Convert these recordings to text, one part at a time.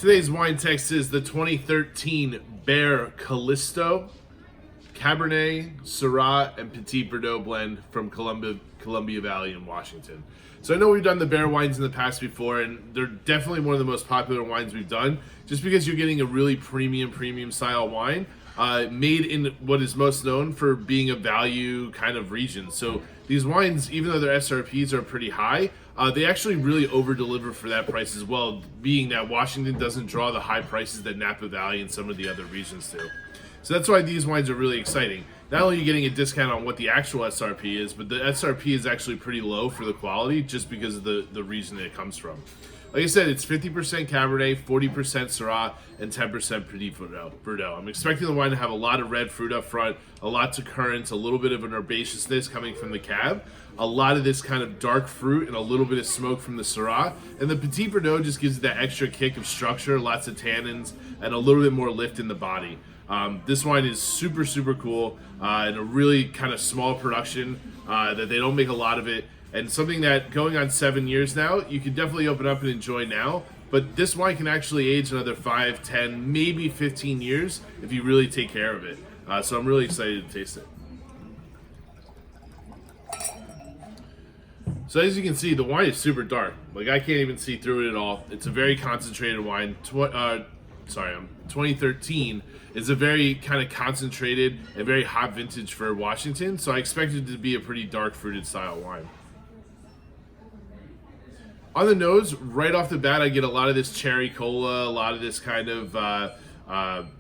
Today's wine text is the 2013 Baer Callisto, Cabernet, Syrah, and Petit Verdot blend from Columbia Valley in Washington. So I know we've done the Baer wines in the past before, and they're definitely one of the most popular wines we've done, just because you're getting a really premium style wine made in what is most known for being a value kind of region. So these wines, even though their SRPs are pretty high, they actually really over deliver for that price as well, being that Washington doesn't draw the high prices that Napa Valley and some of the other regions do. So that's why these wines are really exciting. Not only are you getting a discount on what the actual SRP is, but the SRP is actually pretty low for the quality just because of the region that it comes from. Like I said, it's 50% Cabernet, 40% Syrah, and 10% Petit Verdot. I'm expecting the wine to have a lot of red fruit up front, a lot to currants, a little bit of an herbaceousness coming from the Cab, a lot of this kind of dark fruit, and a little bit of smoke from the Syrah. And the Petit Verdot just gives it that extra kick of structure, lots of tannins, and a little bit more lift in the body. This wine is super cool, and a really kind of small production that they don't make a lot of it. And something that going on 7 years now, you can definitely open up and enjoy now. But this wine can actually age another 5, 10, maybe 15 years if you really take care of it. So I'm really excited to taste it. So as you can see, the wine is super dark. Like I can't even see through it at all. It's a very concentrated wine. 2013 is a very kind of concentrated and very hot vintage for Washington. So I expected it to be a pretty dark fruited style wine. On the nose, right off the bat, I get a lot of this cherry cola, a lot of this kind of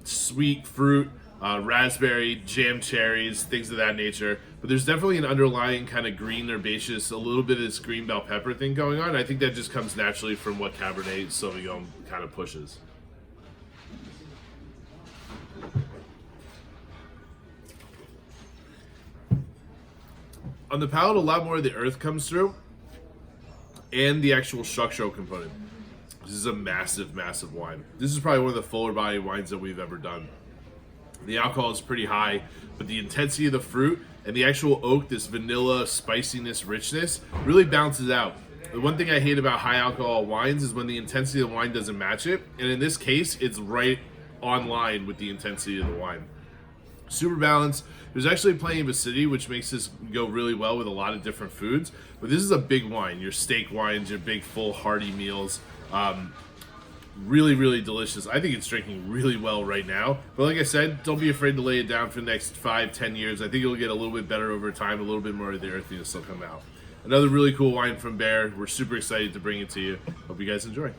sweet fruit, raspberry, jam cherries, things of that nature. But there's definitely an underlying kind of green herbaceous, a little bit of this green bell pepper thing going on. I think that just comes naturally from what Cabernet Sauvignon kind of pushes. On the palate, a lot more of the earth comes through, and the actual structural component. This is a massive wine. This is probably one of the fuller body wines that we've ever done. The alcohol is pretty high, but the intensity of the fruit and the actual oak, this vanilla, spiciness, richness, really balances out. The one thing I hate about high alcohol wines is when the intensity of the wine doesn't match it, and in this case, it's right on line with the intensity of the wine. Super balanced. There's actually plenty of acidity, which makes this go really well with a lot of different foods. But this is a big wine. Your steak wines, your big, full, hearty meals. Really delicious. I think it's drinking really well right now. But like I said, don't be afraid to lay it down for the next 5, 10 years. I think it'll get a little bit better over time. A little bit more of the earthiness will come out. Another really cool wine from Baer. We're super excited to bring it to you. Hope you guys enjoy.